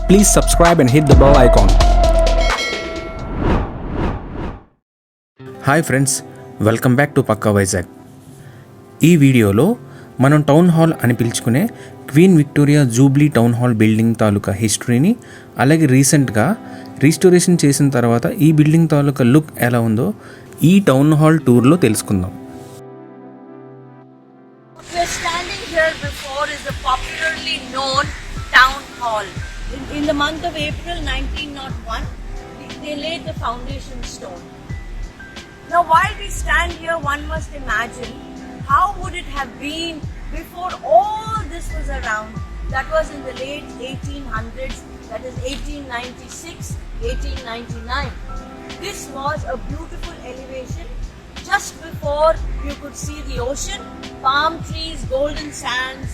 Please subscribe and hit the bell icon. Hi friends, welcome back to Pakka Vizag. ఈ వీడియోలో మనం town hall అని పిలుచుకునే queen Victoria jubilee town hall building తాలూకా హిస్టరీని, అలాగే రీసెంట్గా రీస్టోరేషన్ చేసిన తర్వాత ఈ బిల్డింగ్ తాలూకా లుక్ ఎలా ఉందో ఈ టౌన్ హాల్ టూర్లో తెలుసుకుందాం. We're standing here before is the popularly known town hall. In the month of April 1901, they laid the foundation stone. Now while we stand here, one must imagine how would it have been before all this was around. That was in the late 1800s, that is 1896, 1899. This was a beautiful elevation. Just before you could see the ocean, palm trees, golden sands.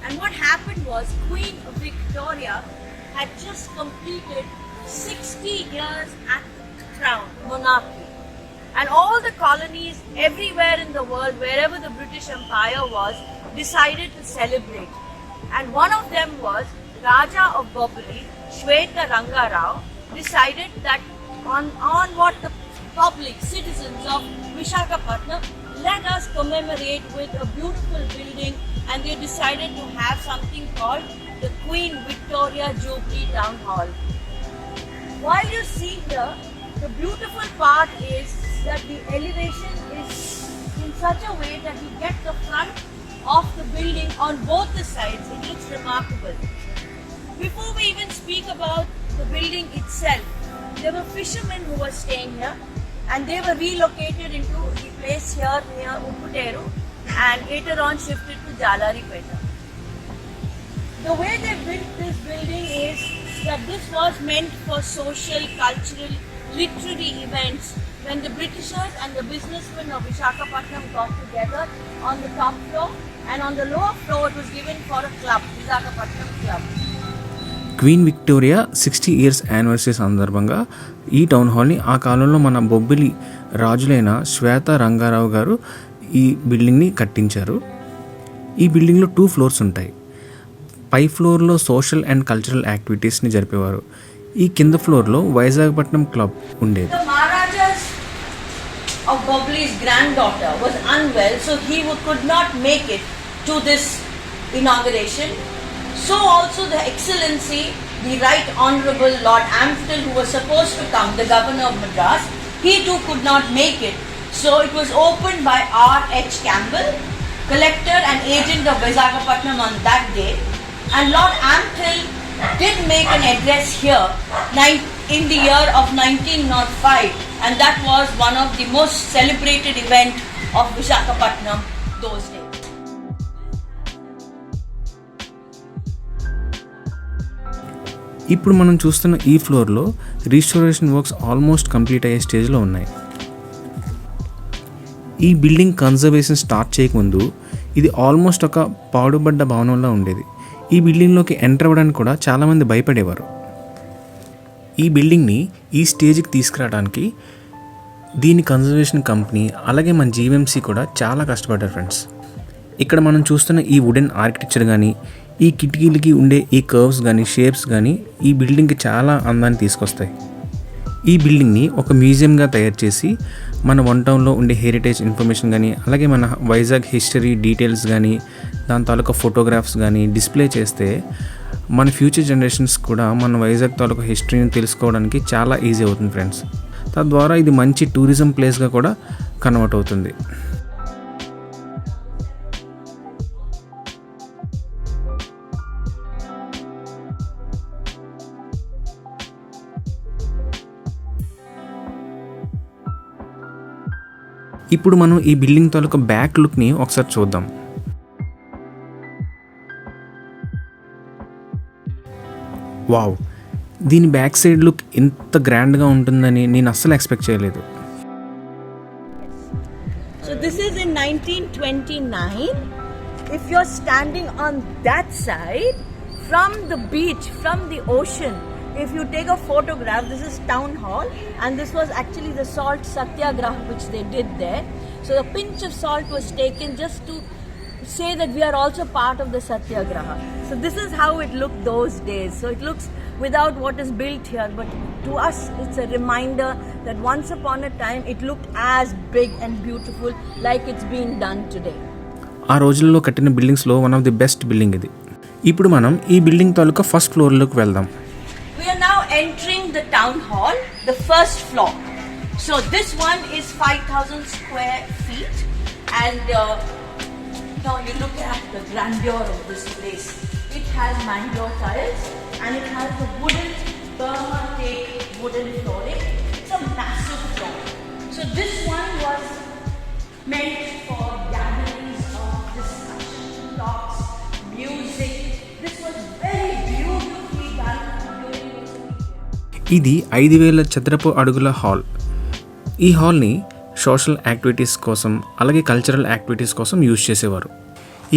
And what happened was Queen Victoria had just completed 60 years at the crown, monarchy. And all the colonies everywhere in the world, wherever the British Empire was, decided to celebrate. And one of them was Raja of Boboli, Shweta Ranga Rao, decided that on what the public, citizens of Visakhapatnam, let us commemorate with a beautiful building, and they decided to have something called the Queen Victoria Jubilee Town Hall. While you see here, the beautiful part is that the elevation is in such a way that you get the front of the building on both the sides. It looks remarkable. Before we even speak about the building itself, there were fishermen who were staying here, and they were relocated into the place here near Upputeru and later on shifted to Jalaripeta. The way they built this building is that this was meant for social, cultural, literary events when the Britishers and the businessmen of Visakhapatnam got together on the top floor, and on the lower floor it was given for a club, Visakhapatnam Club. Queen Victoria 60 years anniversary సందర్భంగా ఈ town హాల్ని ఆ కాలంలో మన బొబ్బిలి రాజులైన శ్వేత రంగారావు గారు ఈ బిల్డింగ్ని కట్టించారు. ఈ బిల్డింగ్లో 2 ఫ్లోర్స్ ఉంటాయి. పై ఫ్లోర్లో సోషల్ అండ్ కల్చరల్ యాక్టివిటీస్ని జరిపేవారు. ఈ కింద ఫ్లోర్లో వైజాగపట్నం క్లబ్ ఉండేది. The Maharajas of Bobli's granddaughter was unwell, so he could not make it to this inauguration. So also the Excellency, the Right Honourable Lord Ampthill, who was supposed to come, the Governor of Madras, he too could not make it. So it was opened by R.H. Campbell, collector and agent of Visakhapatnam on that day. And Lord Ampthill did make an address here in the year of 1905, and that was one of the most celebrated events of Visakhapatnam those days. ఇప్పుడు మనం చూస్తున్న ఈ ఫ్లోర్లో restoration works almost complete అయ్యే స్టేజ్లో ఉన్నాయి. ఈ building conservation start చేయకముందు ఇది ఆల్మోస్ట్ ఒక పాడుబడ్డ భవనంలా ఉండేది. ఈ బిల్డింగ్లోకి ఎంటర్ అవ్వడానికి కూడా చాలామంది భయపడేవారు. ఈ బిల్డింగ్ని ఈ స్టేజ్కి తీసుకురావడానికి దీని కన్జర్వేషన్ కంపెనీ అలాగే మన జీవీఎంసీ కూడా చాలా కష్టపడ్డారు ఫ్రెండ్స్. ఇక్కడ మనం చూస్తున్న ఈ వుడెన్ ఆర్కిటెక్చర్ కానీ, ఈ కిటికీలకి ఉండే ఈ కర్వ్స్ కానీ, షేప్స్ కానీ ఈ బిల్డింగ్కి చాలా అందాన్ని తీసుకొస్తాయి. ఈ బిల్డింగ్ని ఒక మ్యూజియంగా తయారు చేసి మన వన్ టౌన్లో ఉండే హెరిటేజ్ ఇన్ఫర్మేషన్ కానీ, అలాగే మన వైజాగ్ హిస్టరీ డీటెయిల్స్ కానీ, దాని తాలూకా ఫోటోగ్రాఫ్స్ కానీ డిస్ప్లే చేస్తే మన ఫ్యూచర్ జనరేషన్స్ కూడా మన వైజాగ్ తాలూకా హిస్టరీని తెలుసుకోవడానికి చాలా ఈజీ అవుతుంది ఫ్రెండ్స్. తద్వారా ఇది మంచి టూరిజం ప్లేస్గా కూడా కన్వర్ట్ అవుతుంది. ఇప్పుడు మనం ఈ బిల్డింగ్ తాలూకా బ్యాక్ లుక్ని ఒకసారి చూద్దాం. వావ్, దీని బ్యాక్ సైడ్ లుక్ ఇంత గ్రాండ్గా ఉంటుందని నేను అస్సలు ఎక్స్పెక్ట్ చేయలేదు. So this is in 1929. If you're standing on that side, from the beach, from the ocean, if you take a photograph, this is Town Hall, and this was actually the salt satyagraha which they did there. So a pinch of salt was taken just to say that we are also part of the satyagraha. So this is how it looked those days. So it looks without what is built here, but to us it's a reminder that once upon a time it looked as big and beautiful like it's being done today. ఆ రోజుల్లో కట్టిన బిల్డింగ్స్లో one of the best building ఇది. ఇప్పుడు మనం ఈ building తాలూకా first ఫ్లోర్లోకి వెళ్దాం. We are now entering the town hall, the first floor. So this one is 5,000 square feet, and now you look at the grandeur of this place. It has mangrove tiles and it has the wooden Burma teak wooden flooring. It's a massive floor. So this one was meant for gatherings of discussion, talks, music. This was very beautifully done during this period. ఇది 5,000 చదరపు అడుగుల hall. ఈ హాల్ని social activities కోసం అలాగే cultural activities కోసం use చేసేవారు.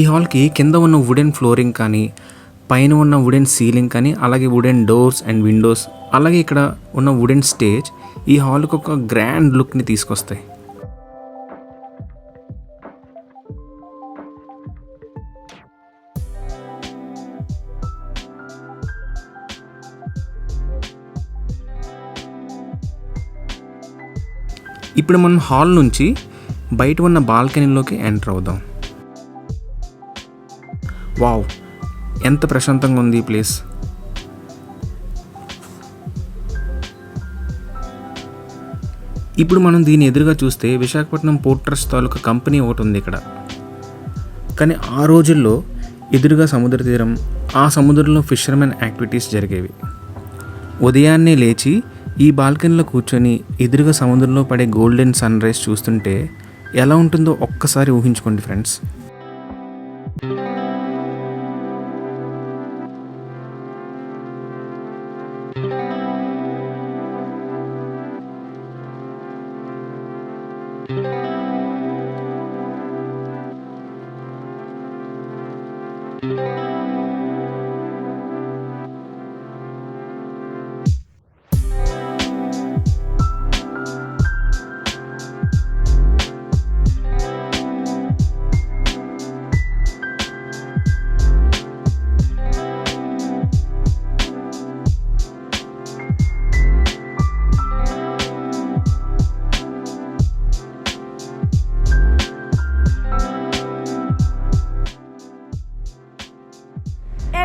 ఈ హాల్కి కింద ఉన్న వుడెన్ ఫ్లోరింగ్ కానీ పైన ఉన్న వుడెన్ సీలింగ్ కానీ అలాగే వుడెన్ డోర్స్ అండ్ విండోస్ అలాగే ఇక్కడ ఉన్న వుడెన్ స్టేజ్ ఈ హాల్కి ఒక గ్రాండ్ లుక్ని తీసుకొస్తాయి. ఇప్పుడు మనం హాల్ నుంచి బయట ఉన్న బాల్కనీలోకి ఎంటర్ అవుదాం. వావ్, ఎంత ప్రశాంతంగా ఉంది ఈ ప్లేస్. ఇప్పుడు మనం దీని ఎదురుగా చూస్తే విశాఖపట్నం పోర్ట్ ట్రస్ట్ తాలూకా కంపెనీ ఒకటి ఉంది ఇక్కడ. కానీ ఆ రోజుల్లో ఎదురుగా సముద్ర తీరం, ఆ సముద్రంలో ఫిషర్మెన్ యాక్టివిటీస్ జరిగేవి. ఉదయాన్నే లేచి ఈ బాల్కనీలో కూర్చొని ఎదురుగా సముద్రంలో పడే గోల్డెన్ సన్ రైజ్ చూస్తుంటే ఎలా ఉంటుందో ఒక్కసారి ఊహించుకోండి friends.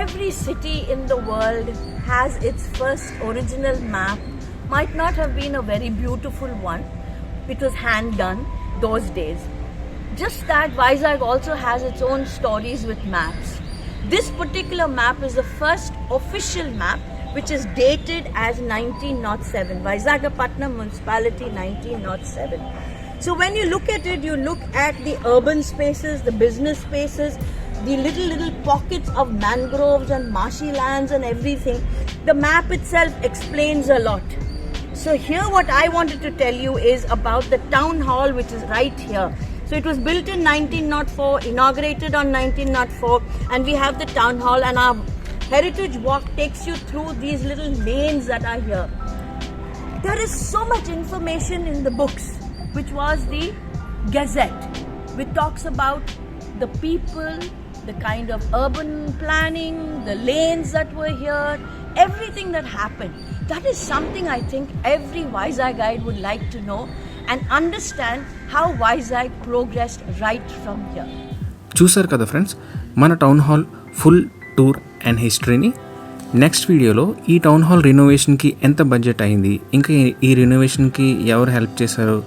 Every city in the world has its first original map. Might not have been a very beautiful one. It was hand done those days. Just that Vizag also has its own stories with maps. This particular map is the first official map which is dated as 1907. Visakhapatnam Municipality 1907. So when you look at it, you look at the urban spaces, the business spaces, the little pockets of mangroves and marshy lands and everything. The map itself explains a lot. So here what I wanted to tell you is about the town hall which is right here. So it was built in 1904, inaugurated on 1904, and we have the town hall, and our heritage walk takes you through these little lanes that are here. There is so much information in the books, which was the Gazette, which talks about the people, the kind of urban planning, the lanes that were here, everything that happened. That is something I think every Vizagite would like to know and understand how Vizag progressed right from here. చూసారు కదా friends, మన town hall full tour and హిస్టరీని. Next వీడియోలో ఈ town hall రినోవేషన్కి ఎంత budget అయింది, ఇంకా ఈ రినోవేషన్కి ఎవరు హెల్ప్ చేశారు,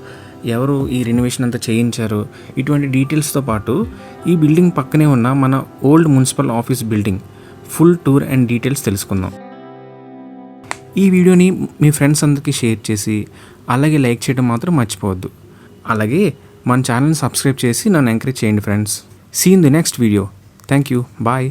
ఎవరు ఈ రెనోవేషన్ అంతా చేయించారు, ఇటువంటి డీటెయిల్స్తో పాటు ఈ బిల్డింగ్ పక్కనే ఉన్న మన old municipal office building full tour and details తెలుసుకుందాం. ఈ వీడియోని మీ ఫ్రెండ్స్ అందరికీ షేర్ చేసి అలాగే లైక్ చేయడం మాత్రం మర్చిపోవద్దు. అలాగే మన ఛానల్ని సబ్స్క్రైబ్ చేసి నన్ను ఎంకరేజ్ చేయండి friends. See in the next video. Thank you. Bye.